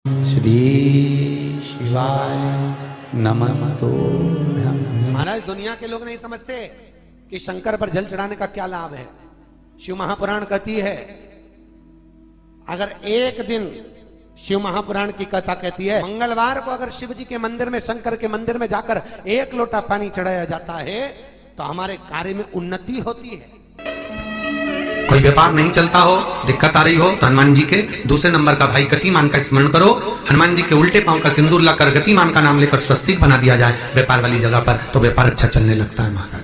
श्री शिवाय नमस्तो। महाराज दुनिया के लोग नहीं समझते कि शंकर पर जल चढ़ाने का क्या लाभ है। शिव महापुराण कहती है, अगर एक दिन शिव महापुराण की कथा कहती है, मंगलवार को अगर शिव जी के मंदिर में, शंकर के मंदिर में जाकर एक लोटा पानी चढ़ाया जाता है तो हमारे कार्य में उन्नति होती है। कोई व्यापार नहीं चलता हो, दिक्कत आ रही हो, तो हनुमान जी के दूसरे नंबर का भाई गतिमान का स्मरण करो। हनुमान जी के उल्टे पांव का सिंदूर लाकर गतिमान का नाम लेकर स्वस्तिक बना दिया जाए व्यापार वाली जगह पर, तो व्यापार अच्छा चलने लगता है महाराज।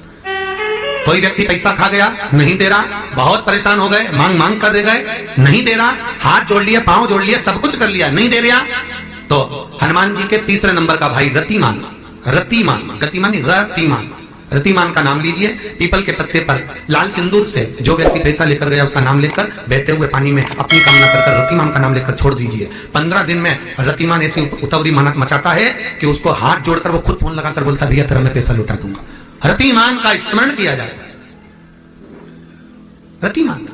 कोई व्यक्ति पैसा खा गया, नहीं दे रहा, बहुत परेशान हो गए, मांग मांग कर दे गए, नहीं दे रहा, हाथ जोड़ लिया, पांव जोड़ लिया, सब कुछ कर लिया, नहीं दे रहा, तो हनुमान जी के तीसरे नंबर का भाई रतिमान, रतिमान, गतिमान रतिमान, रतिमान का नाम लीजिए। पीपल के पत्ते पर लाल सिंदूर से जो व्यक्ति पैसा लेकर गया उसका नाम लेकर बहते हुए पानी में अपनी कामना कर रतिमान का नाम लेकर छोड़ दीजिए। 15 दिन में रतिमान ऐसी उतावली मानत मचाता है कि उसको हाथ जोड़कर वो खुद फोन लगाकर बोलता भैया तेरा मैं पैसा लौटा दूंगा। रतिमान का स्मरण किया जाता है। रतिमान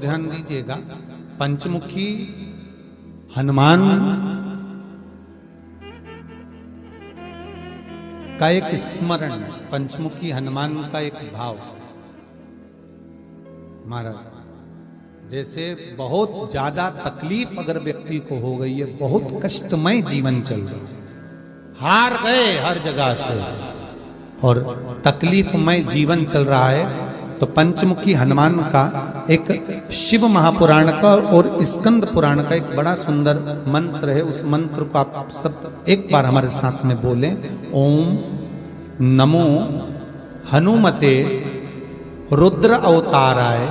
ध्यान दीजिएगा, पंचमुखी हनुमान का एक स्मरण, पंचमुखी हनुमान का एक भाव। महाराज जैसे बहुत ज्यादा तकलीफ अगर व्यक्ति को हो गई है, बहुत कष्टमय जीवन चल रहा है, हार गए हर जगह से और तकलीफमय जीवन चल रहा है, तो पंचमुखी हनुमान का एक शिव महापुराण का और स्कंद पुराण का एक बड़ा सुंदर मंत्र है। उस मंत्र को आप सब एक बार हमारे साथ में बोलें। ओम नमो हनुमते रुद्र अवताराय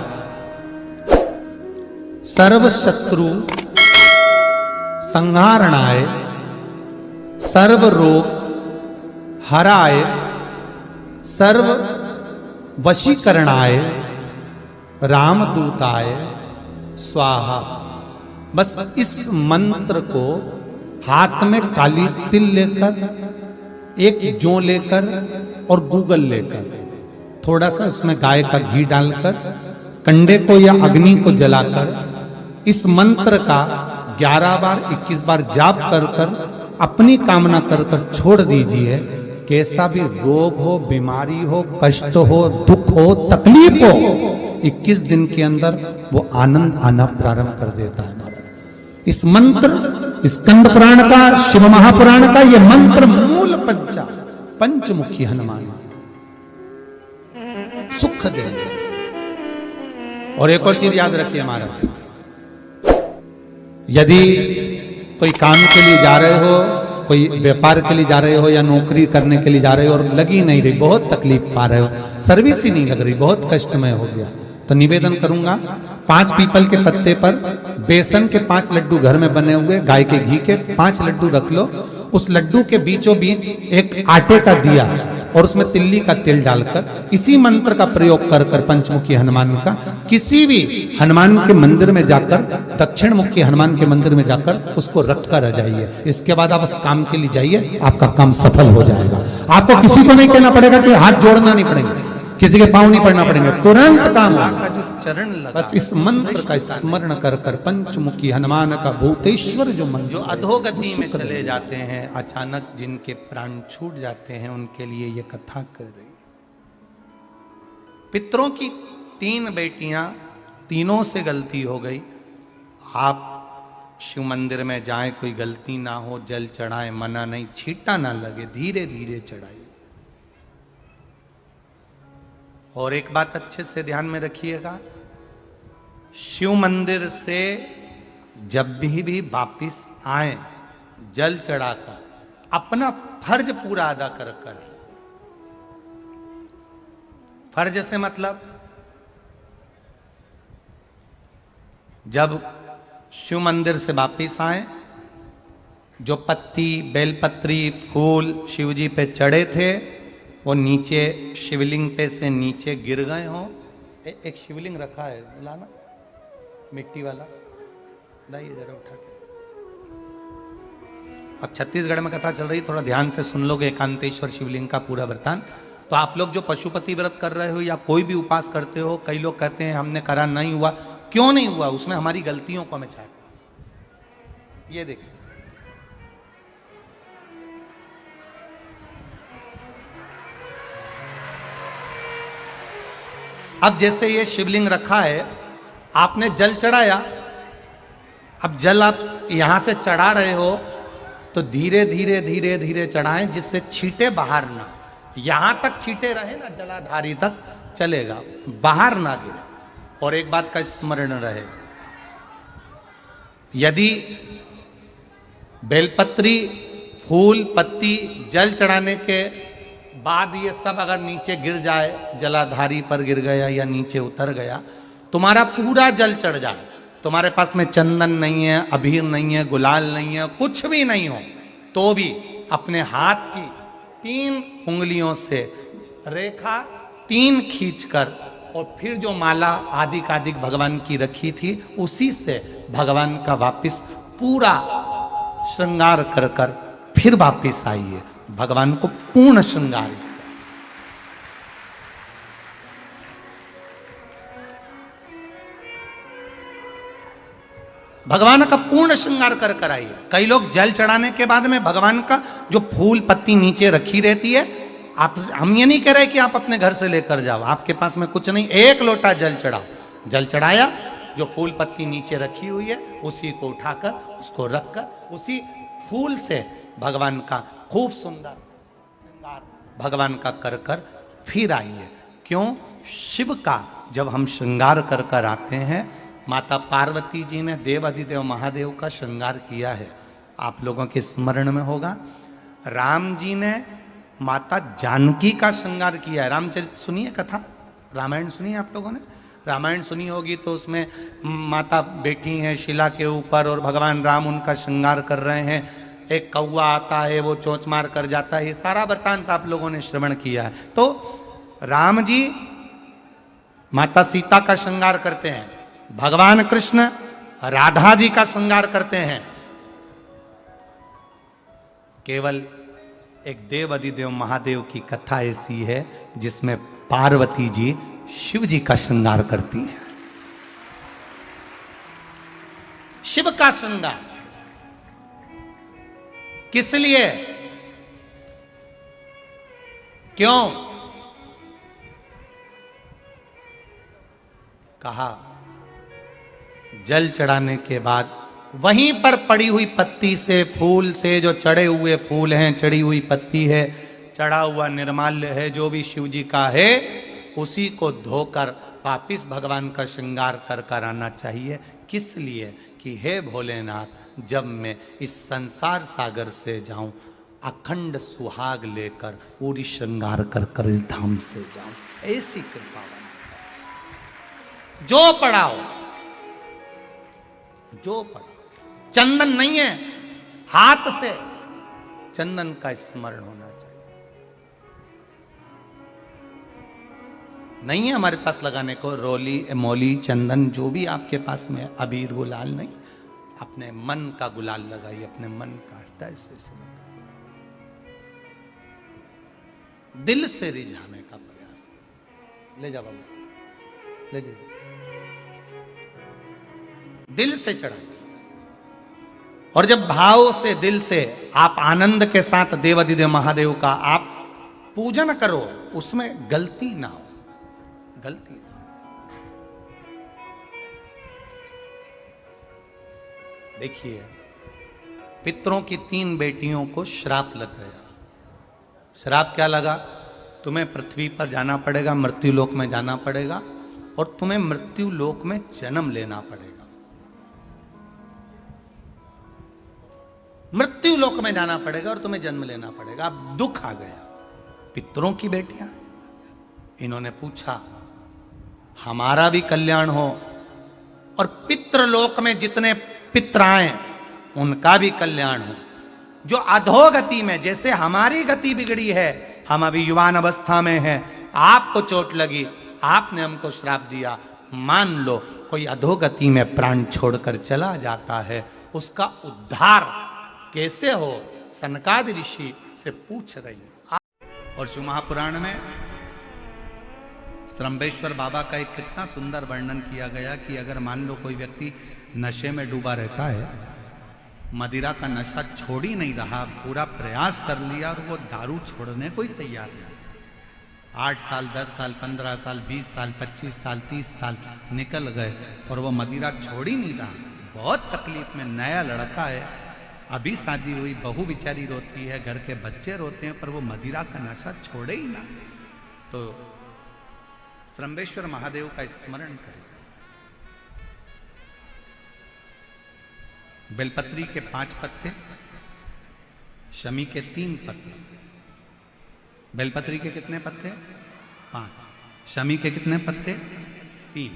सर्व शत्रु संहारणाय सर्व रोग हराय सर्व वशीकरणाय रामदूताय स्वाहा। बस इस मंत्र को हाथ में काली तिल लेकर, एक जौ लेकर और गूगल लेकर, थोड़ा सा उसमें गाय का घी डालकर, कंडे को या अग्नि को जलाकर इस मंत्र का 11 बार 21 बार जाप कर कर अपनी कामना कर कर छोड़ दीजिए। कैसा भी रोग हो, बीमारी हो, कष्ट हो, दुख हो, तकलीफ हो, 21 दिन के अंदर वो आनंद आना प्रारंभ कर देता है। इस मंत्र, स्कंद पुराण का, शिव महापुराण का ये मंत्र मूल पंचमुखी हनुमान सुख देंगे। और एक और चीज याद रखिए महाराज, यदि कोई काम के लिए जा रहे हो, कोई व्यापार के लिए जा रहे हो या नौकरी करने के लिए जा रहे हो और लगी नहीं रही, बहुत तकलीफ पा रहे हो, सर्विस ही नहीं लग रही, बहुत कष्टमय हो गया, तो निवेदन करूंगा 5 पीपल के पत्ते पर बेसन के 5 लड्डू घर में बने हुए, गाय के घी के 5 लड्डू रख लो। उस लड्डू के बीचों बीच एक आटे का दिया और उसमें तिल्ली का तेल डालकर इसी मंत्र का प्रयोग कर कर पंचमुखी हनुमान का किसी भी हनुमान के मंदिर में जाकर, दक्षिण मुखी हनुमान के मंदिर में जाकर उसको रख कर आ जाइए। इसके बाद आप उस काम के लिए जाइए, आपका काम सफल हो जाएगा। आपको किसी को नहीं कहना पड़ेगा कि हाथ जोड़ना नहीं पड़ेगा, किसी के पांव नहीं पड़ना पड़ेंगे, तुरंत काम का जो चरण लगा, बस इस मंत्र का स्मरण कर कर पंचमुखी हनुमान का भूतेश्वर जो मंत्र, जो अधोगति में चले जाते हैं, अचानक जिनके प्राण छूट जाते हैं, उनके लिए ये कथा कर रही। पितरों की 3 बेटियां, तीनों से गलती हो गई। आप शिव मंदिर में जाएं, कोई गलती ना हो, जल चढ़ाएं, मना नहीं, छींटा ना लगे, धीरे धीरे चढ़ाइए। और एक बात अच्छे से ध्यान में रखिएगा, शिव मंदिर से जब भी वापिस आए, जल चढ़ाकर अपना फर्ज पूरा अदा कर कर। फर्ज से मतलब जब शिव मंदिर से वापिस आए, जो पत्ती, बेलपत्री, फूल शिव जी पे चढ़े थे वो नीचे शिवलिंग पे से नीचे गिर गए हो। एक शिवलिंग रखा है, लाना मिट्टी वाला, लाइए जरा उठा के। अब छत्तीसगढ़ में कथा चल रही, थोड़ा ध्यान से सुन लोगे एकांतेश्वर शिवलिंग का पूरा वृत्तांत। तो आप लोग जो पशुपति व्रत कर रहे हो या कोई भी उपास करते हो, कई लोग कहते हैं हमने करा नहीं हुआ, क्यों नहीं हुआ? उसमें हमारी गलतियों को हमें छाट। ये देखिए अब जैसे ये शिवलिंग रखा है, आपने जल चढ़ाया, अब जल आप यहां से चढ़ा रहे हो तो धीरे धीरे धीरे धीरे चढ़ाएं जिससे छींटे बाहर ना, यहां तक छींटे रहे ना, जलाधारी तक चलेगा, बाहर ना गिरे। और एक बात का स्मरण रहे, यदि बेलपत्री, फूल, पत्ती जल चढ़ाने के बाद ये सब अगर नीचे गिर जाए, जलाधारी पर गिर गया या नीचे उतर गया, तुम्हारा पूरा जल चढ़ जाए, तुम्हारे पास में चंदन नहीं है, अबीर नहीं है, गुलाल नहीं है, कुछ भी नहीं हो, तो भी अपने हाथ की 3 उंगलियों से रेखा 3 खींचकर और फिर जो माला आदिकादिक भगवान की रखी थी उसी से भगवान का वापिस पूरा श्रृंगार कर कर फिर वापिस आइए, भगवान को पूर्ण श्रृंगार। भगवान का पूर्ण श्रृंगार कर कर आइए। कई लोग जल चढ़ाने के बाद में भगवान का जो फूल पत्ती नीचे रखी रहती है, आप, हम ये नहीं कह रहे कि आप अपने घर से लेकर जाओ, आपके पास में कुछ नहीं, 1 लोटा जल चढ़ाओ, जल चढ़ाया, जो फूल पत्ती नीचे रखी हुई है उसी को उठाकर उसको रखकर उसी फूल से भगवान का खूब सुंदर श्रृंगार भगवान का कर कर फिर आइए। क्यों? शिव का जब हम श्रृंगार कर कर आते हैं, माता पार्वती जी ने देव अधिदेव महादेव का श्रृंगार किया है, आप लोगों के स्मरण में होगा। राम जी ने माता जानकी का श्रृंगार किया है। रामचरित सुनिए कथा, रामायण सुनिए आप लोगों ने, रामायण सुनी होगी तो उसमें माता बैठी हैं शिला के ऊपर और भगवान राम उनका श्रृंगार कर रहे हैं, एक कौवा आता है वो चोंच मार कर जाता है, ये सारा वृत्तांत आप लोगों ने श्रवण किया है। तो राम जी माता सीता का श्रृंगार करते हैं, भगवान कृष्ण राधा जी का श्रृंगार करते हैं। केवल एक देव अधिदेव महादेव की कथा ऐसी है जिसमें पार्वती जी शिव जी का श्रृंगार करती है। शिव का श्रृंगार किस लिए? क्यों? कहा जल चढ़ाने के बाद वहीं पर पड़ी हुई पत्ती से, फूल से, जो चढ़े हुए फूल हैं, चढ़ी हुई पत्ती है, चढ़ा हुआ निर्माल्य है, जो भी शिव जी का है, उसी को धोकर वापिस भगवान का श्रृंगार कर कर आना चाहिए। किस लिए? कि हे भोलेनाथ, जब मैं इस संसार सागर से जाऊं, अखंड सुहाग लेकर पूरी श्रृंगार कर कर इस धाम से जाऊं, ऐसी कृपा जो पढ़ाओ, जो पढ़ाओ। चंदन नहीं है, हाथ से चंदन का स्मरण होना चाहिए। नहीं है हमारे पास लगाने को रोली, मोली, चंदन, जो भी आपके पास में, अबीर, गुलाल नहीं, अपने मन का गुलाल लगाइए, अपने मन का हृदय से दिल से रिझाने का प्रयास। ले जा बाबू, ले जा, दिल से चढ़ाइए। और जब भाव से, दिल से आप आनंद के साथ देवाधिदेव महादेव का आप पूजन करो, उसमें गलती ना हो, गलती ना। देखिए, पितरों की 3 बेटियों को श्राप लग गया। श्राप क्या लगा? तुम्हें पृथ्वी पर जाना पड़ेगा, मृत्यु लोक में जाना पड़ेगा, और तुम्हें मृत्यु लोक में जन्म लेना पड़ेगा। मृत्यु लोक में जाना पड़ेगा और तुम्हें जन्म लेना पड़ेगा। अब दुख आ गया। पितरों की बेटियां, इन्होंने पूछा हमारा भी कल्याण हो और पितृलोक में जितने पितर आए उनका भी कल्याण हो। जो अधोगति में, जैसे हमारी गति बिगड़ी है, हम अभी युवान अवस्था में हैं, आपको चोट लगी, आपने हमको श्राप दिया, मान लो कोई अधोगति में प्राण छोड़कर चला जाता है, उसका उद्धार कैसे हो? सनकादि ऋषि से पूछ रही है। और शिव महापुराण में त्रंबेश्वर बाबा का एक कितना सुंदर वर्णन किया गया कि अगर मान लो कोई व्यक्ति नशे में डूबा रहता है, मदिरा का नशा छोड़ ही नहीं रहा, पूरा प्रयास कर लिया और वो दारू छोड़ने को ही तैयार नहीं, 8 साल, 10 साल, 15 साल, 20 साल, 25 साल, 30 साल निकल गए और वो मदिरा छोड़ ही नहीं रहा। बहुत तकलीफ में, नया लड़का है, अभी शादी हुई, बहू बेचारी रोती है, घर के बच्चे रोते हैं, पर वो मदिरा का नशा छोड़े ही ना। तो श्रम्भेश्वर महादेव का स्मरण करें। बेलपत्री के 5 पत्ते, शमी के 3 पत्ते। बेलपत्री के कितने पत्ते? 5। शमी के कितने पत्ते? 3।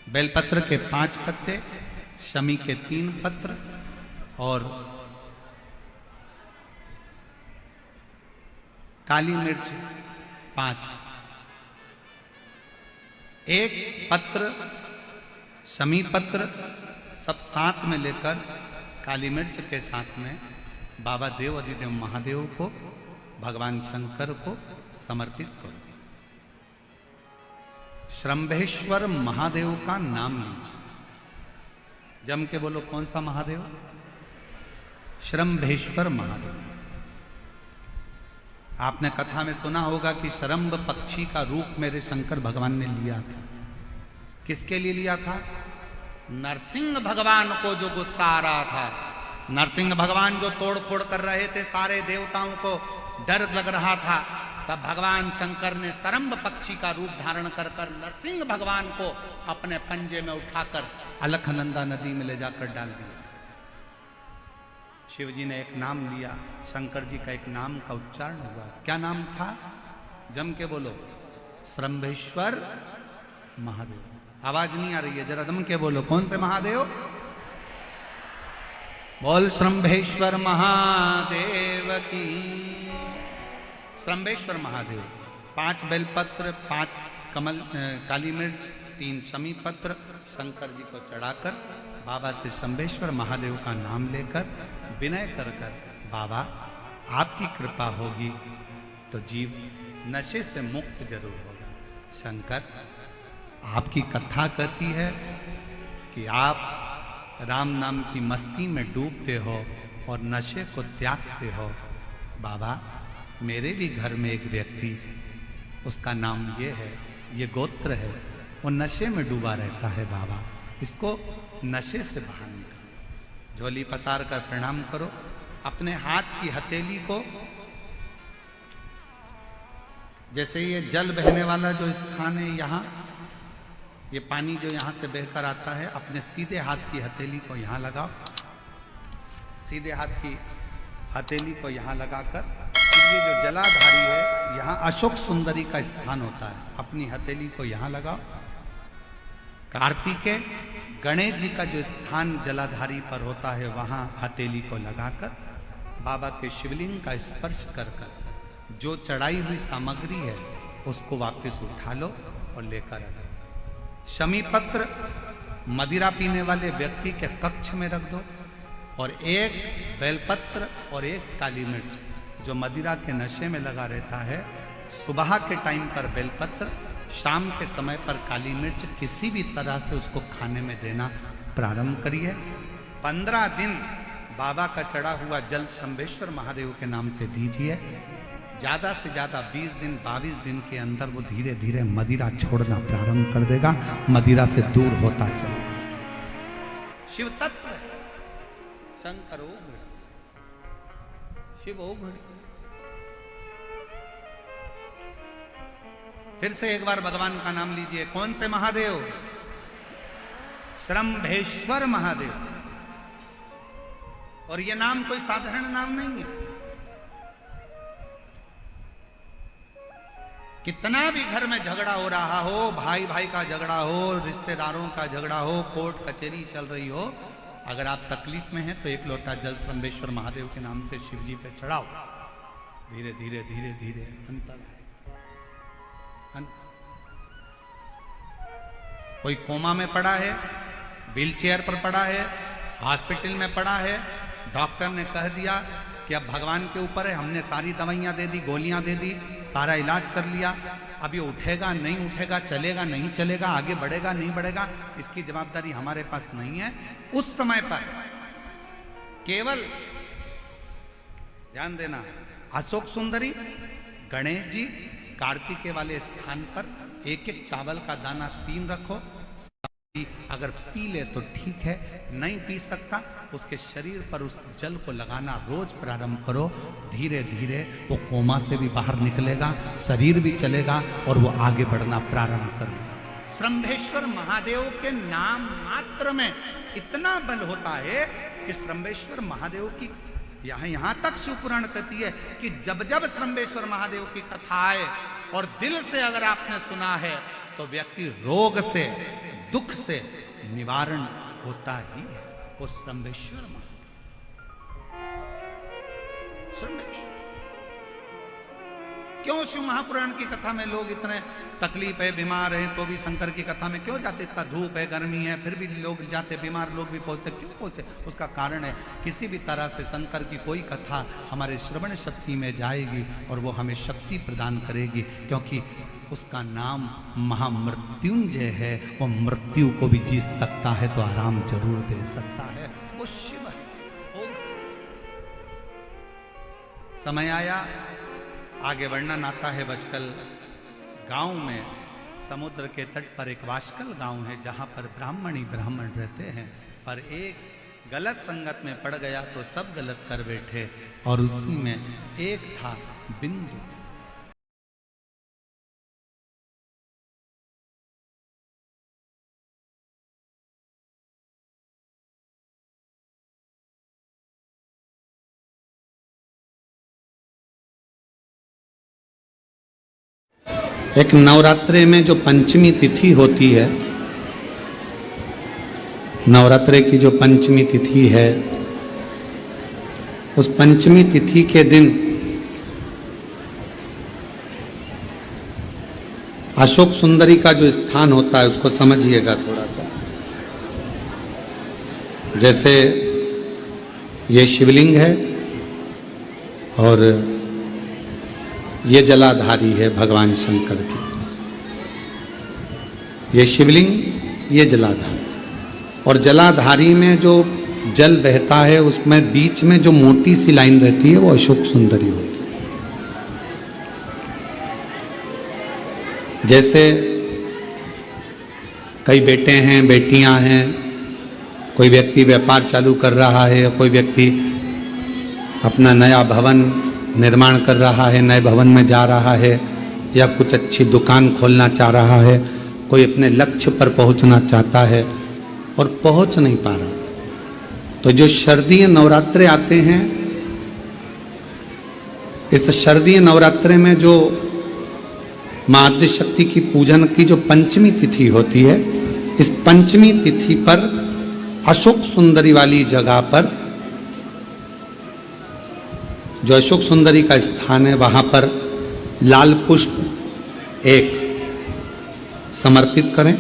बेलपत्र के 5 पत्ते, शमी के 3 पत्र और काली मिर्च 5। एक पत्र, शमी पत्र सब साथ में लेकर काली मिर्च के साथ में बाबा देव अधिदेव महादेव को, भगवान शंकर को समर्पित करो। श्रम्भेश्वर महादेव का नाम लीजिए। जम के बोलो, कौन सा महादेव? श्रम्भेश्वर महादेव। आपने कथा में सुना होगा कि श्रम्भ पक्षी का रूप मेरे शंकर भगवान ने लिया था। किसके लिए लिया था? नरसिंह भगवान को जो गुस्सा आ रहा था, नरसिंह भगवान जो तोड़ फोड़ कर रहे थे, सारे देवताओं को डर लग रहा था, तब भगवान शंकर ने सरम्भ पक्षी का रूप धारण कर कर नरसिंह भगवान को अपने पंजे में उठाकर अलकनंदा नदी में ले जाकर डाल दिया। शिव जी ने एक नाम लिया, शंकर जी का एक नाम का उच्चारण हुआ। क्या नाम था? जम के बोलो, श्रम्भेश्वर महादेव। आवाज नहीं आ रही है, जरा दम के बोलो, कौन से महादेव? बोल श्रम्भेश्वर महादेव की। श्रम्भेश्वर महादेव। 5 बेलपत्र, 5 कमल काली मिर्च, 3 शमी पत्र शंकर जी को चढ़ाकर बाबा से श्रम्भेश्वर महादेव का नाम लेकर विनय कर कर, बाबा आपकी कृपा होगी तो जीव नशे से मुक्त जरूर होगा। शंकर, आपकी कथा कहती है कि आप राम नाम की मस्ती में डूबते हो और नशे को त्यागते हो। बाबा, मेरे भी घर में एक व्यक्ति, उसका नाम ये है, ये गोत्र है, वो नशे में डूबा रहता है। बाबा, इसको नशे से बाहर निकालो। झोली पसार कर प्रणाम करो। अपने हाथ की हथेली को, जैसे ये जल बहने वाला जो स्थान है, यहाँ ये पानी जो यहाँ से बहकर आता है, अपने सीधे हाथ की हथेली को यहाँ लगाओ। सीधे हाथ की हथेली को यहाँ लगाकर, ये जो जलाधारी है, यहाँ अशोक सुंदरी का स्थान होता है, अपनी हथेली को यहाँ लगाओ। कार्तिकेय गणेश जी का जो स्थान जलाधारी पर होता है, वहाँ हथेली को लगाकर बाबा के शिवलिंग का स्पर्श कर कर जो चढ़ाई हुई सामग्री है उसको वापस उठा लो और लेकर आ जाओ। शमी पत्र मदिरा पीने वाले व्यक्ति के कक्ष में रख दो, और एक बेलपत्र और एक काली मिर्च जो मदिरा के नशे में लगा रहता है, सुबह के टाइम पर बेलपत्र, शाम के समय पर काली मिर्च, किसी भी तरह से उसको खाने में देना प्रारंभ करिए। 15 दिन बाबा का चढ़ा हुआ जल श्रम्भेश्वर महादेव के नाम से दीजिए। ज्यादा से ज्यादा 20 दिन 22 दिन के अंदर वो धीरे धीरे मदिरा छोड़ना प्रारंभ कर देगा, मदिरा से दूर होता चले। शिव तत्व है, शंकर ओ घड़ी, शिव ओ घड़ी। फिर से एक बार भगवान का नाम लीजिए। कौन से महादेव? श्रम्भेश्वर महादेव। और ये नाम कोई साधारण नाम नहीं है। कितना भी घर में झगड़ा हो रहा हो, भाई भाई का झगड़ा हो, रिश्तेदारों का झगड़ा हो, कोर्ट कचहरी चल रही हो, अगर आप तकलीफ में हैं तो एक लोटा जल श्रम्भेश्वर महादेव के नाम से शिव जी पे चढ़ाओ। धीरे धीरे धीरे धीरे अंतर है। कोई कोमा में पड़ा है, व्हीलचेयर पर पड़ा है, हॉस्पिटल में पड़ा है, डॉक्टर ने कह दिया कि अब भगवान के ऊपर है, हमने सारी दवाइयां दे दी, गोलियां दे दी, सारा इलाज कर लिया, अब ये उठेगा नहीं उठेगा, चलेगा नहीं चलेगा, आगे बढ़ेगा नहीं बढ़ेगा, इसकी जवाबदारी हमारे पास नहीं है। उस समय पर केवल ध्यान देना, अशोक सुंदरी, गणेश जी, कार्तिकेय वाले स्थान पर एक एक चावल का दाना 3 रखो। अगर पी ले तो ठीक है, नहीं पी सकता उसके शरीर पर उस जल को लगाना रोज प्रारंभ करो। धीरे धीरे वो कोमा से भी बाहर निकलेगा, शरीर भी चलेगा और वो आगे बढ़ना प्रारंभ करेगा। श्रम्भेश्वर महादेव के नाम मात्र में इतना बल होता है कि श्रम्भेश्वर महादेव की यहां तक शिवपुराण कहती है कि जब जब श्रम्भेश्वर महादेव की कथा आए और दिल से अगर आपने सुना है तो व्यक्ति रोग से, दुख से निवारण होता ही है। वो श्रम्भेश्वर महादेव, श्रम्भेश्वर। क्यों शिव महापुराण की कथा में लोग इतने तकलीफ है, बीमार हैं तो भी शंकर की कथा में क्यों जाते? इतना धूप है, गर्मी है, फिर भी लोग जाते, बीमार लोग भी पहुंचते, क्यों पहुंचते? उसका कारण है किसी भी तरह से शंकर की कोई कथा हमारे श्रवण शक्ति में जाएगी और वो हमें शक्ति प्रदान करेगी, क्योंकि उसका नाम महामृत्युंजय है। वो मृत्यु को भी जीत सकता है तो आराम जरूर दे सकता है। वो शिव है। समय आया, आगे वर्णन आता है बशकल गांव में, समुद्र के तट पर एक वाशकल गांव है जहां पर ब्राह्मणी ब्राह्मण रहते हैं, पर एक गलत संगत में पड़ गया तो सब गलत कर बैठे और उसी में एक था बिंदु। एक नवरात्रे में जो पंचमी तिथि होती है, नवरात्रे की जो पंचमी तिथि है, उस पंचमी तिथि के दिन अशोक सुंदरी का जो स्थान होता है उसको समझिएगा थोड़ा सा। जैसे ये शिवलिंग है और ये जलाधारी है भगवान शंकर की। ये शिवलिंग, ये जलाधारी, और जलाधारी में जो जल बहता है उसमें बीच में जो मोटी सी लाइन रहती है वो अशोक सुंदरी होती है। जैसे कई बेटे हैं, बेटियां हैं, कोई व्यक्ति व्यापार चालू कर रहा है, कोई व्यक्ति अपना नया भवन निर्माण कर रहा है, नए भवन में जा रहा है, या कुछ अच्छी दुकान खोलना चाह रहा है, कोई अपने लक्ष्य पर पहुंचना चाहता है और पहुंच नहीं पा रहा, तो जो शारदीय नवरात्रे आते हैं, इस शारदीय नवरात्रे में जो मां आद्यशक्ति की पूजन की जो पंचमी तिथि होती है, इस पंचमी तिथि पर अशोक सुंदरी वाली जगह पर, जो अशोक सुंदरी का स्थान है, वहां पर लाल पुष्प एक समर्पित करें।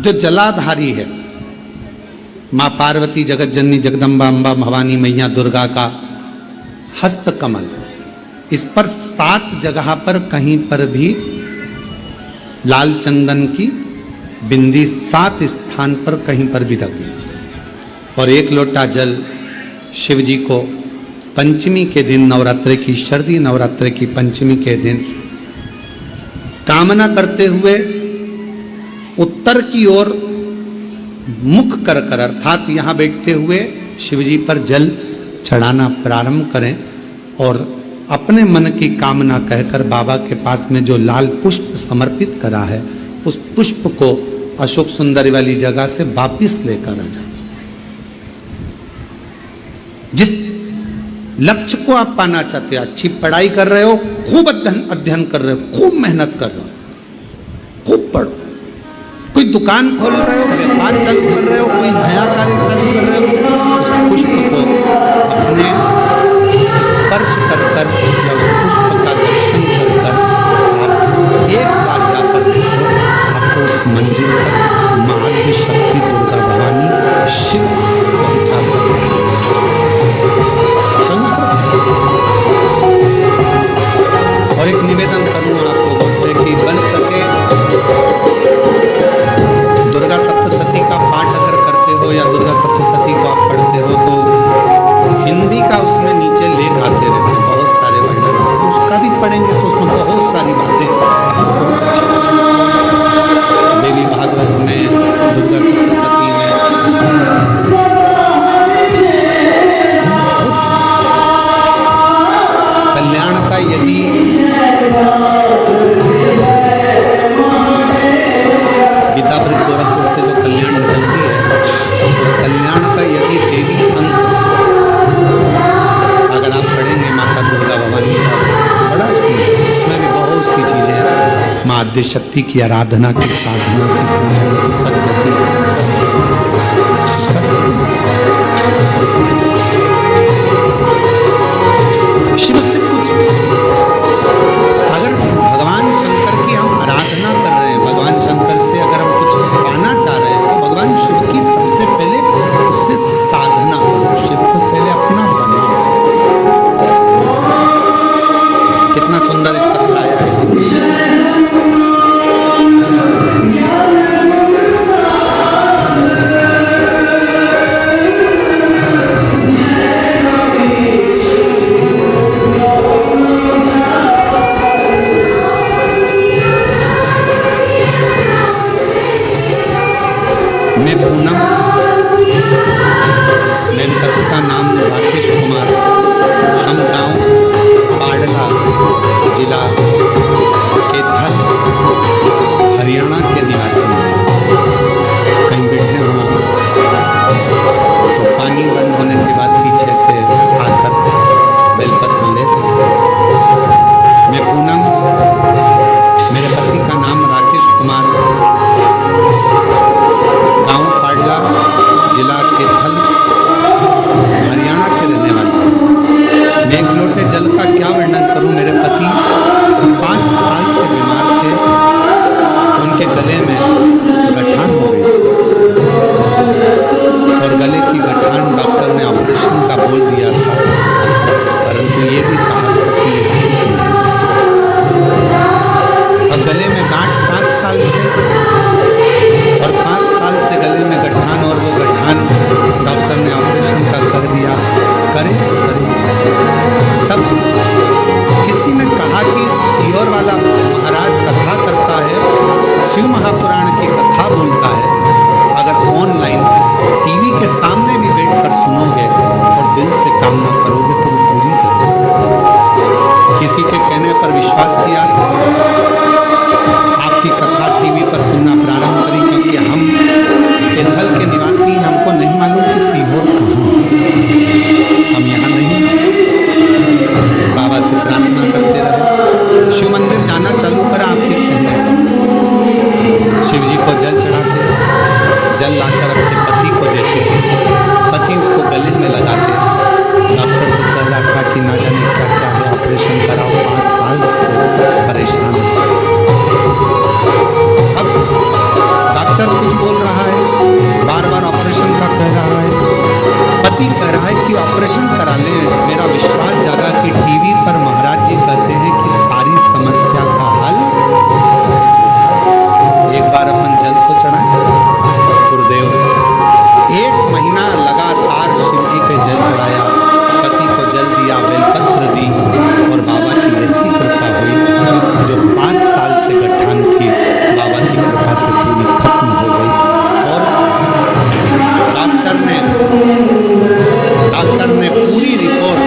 जो जलाधारी है, मां पार्वती, जगत जननी, जगदम्बा, अम्बा, भवानी, मैया दुर्गा का हस्त कमल, इस पर 7 जगह पर कहीं पर भी लाल चंदन की बिंदी 7 स्थान पर कहीं पर भी रखें, और 1 लोटा जल शिव जी को पंचमी के दिन, नवरात्रि की, शारदीय नवरात्रि की पंचमी के दिन कामना करते हुए उत्तर की ओर मुख कर कर, अर्थात यहां बैठते हुए शिव जी पर जल चढ़ाना प्रारंभ करें और अपने मन की कामना कहकर बाबा के पास में जो लाल पुष्प समर्पित करा है, उस पुष्प को अशोक सुंदरी वाली जगह से वापिस लेकर आ जाए। जिस लक्ष्य को आप पाना चाहते हो, अच्छी पढ़ाई कर रहे हो, खूब अध्ययन कर रहे हो, खूब मेहनत कर रहे हो, खूब पढ़ो, कोई दुकान खोल रहे हो, व्यापार चालू कर रहे हो, कोई नया कार्य चालू कर रहे हो, उस पुष्प को अपने स्पर्श कर कर या उस पुष्प का दर्शन कर कर आप एक बार जाकर देखो, आपको उस मंजिल तक मां आद्यशक्ति दुर्गा भवानी शिव पहुंचा कर। और एक निवेदन करूंगा आप लोगों से कि बन सके दुर्गा सप्तशती का पाठ अगर करते हो या दुर्गा सप्तशती आद्य शक्ति की आराधना की साधना की पद्धति शिव से कुछ अगर भगवान शंकर की हम आराधना कर रहे हैं, भगवान शंकर से अगर हम कुछ पाना चाह रहे हैं तो भगवान शिव की सबसे पहले उससे साधना करो, शिव को पहले अपना बनाओ। कितना सुंदर एक कथा है। मैं पूनम, मेरे पति का नाम राकेश कुमार, हम गांव पाडला जिला केथल हरियाणा के निवासी हैं। कहीं बैठे हुए तो पानी बंद होने के बाद पीछे से आकर बेलपत्र ले। मैं पूनम, मेरे पति का नाम राकेश कुमार, गांव पाडला जिला केथल हरियाणा के रहने वाले। मैं एक लोटे जल का क्या वर्णन करूं। मेरे पति 5 साल से बीमार थे, उनके गले में गठान हो गई और गले की गठान डॉक्टर ने ऑपरेशन का बोल दिया था, परंतु ये भी कहा था कि ये ठीक नहीं। अब गले में गांठ 5 साल से और 5 साल से गले में गठान, और वो गठान डॉक्टर ने ऑपरेशन का कर दिया। करे तब किसी ने कहा कि सीहोर वाला महाराज कथा करता है, शिव महापुराण की कथा बोलता है, अगर ऑनलाइन टीवी के सामने भी बैठकर सुनोगे और दिल से कामना करोगे तो वो पूरी जरूर। किसी के कहने पर विश्वास किया, आपकी कथा टीवी पर सुनना प्रारंभ करी, क्योंकि हम केथल के निवासी, हमको नहीं मालूम कि सीहोर कहाँ है, हम यहाँ नहीं। बाबा से प्रार्थना करते रहे, शिव मंदिर जाना चालू करा आपके कहने पर। शिव जी को जल चढ़ाते, जल लाकर अपने पति को देते, पति उसको गले में लगाते। डॉक्टर से पहला था कि ना जाने क्या क्या है, ऑपरेशन कराओ, 5 साल से परेशान। अब डॉक्टर कुछ बोल रहा है, बार बार ऑपरेशन का कह रहा है, पति कह रहा है कि ऑपरेशन करा ले। मेरा विश्वास जागा कि टीवी पर महाराज जी कहते हैं कि सारी समस्या का हल। एक बार अपन जल को चढ़ाए गुरुदेव। 1 महीना लगातार शिव जी पे जल चढ़ाया, पति को जल दिया, बेलपत्र दी, और बाबा की ऐसी कृपा हुई जो 5 साल से गठान थी, बाबा की कृपा से पूरी खत्म हो गई। और डॉक्टर ने पूरी रिपोर्ट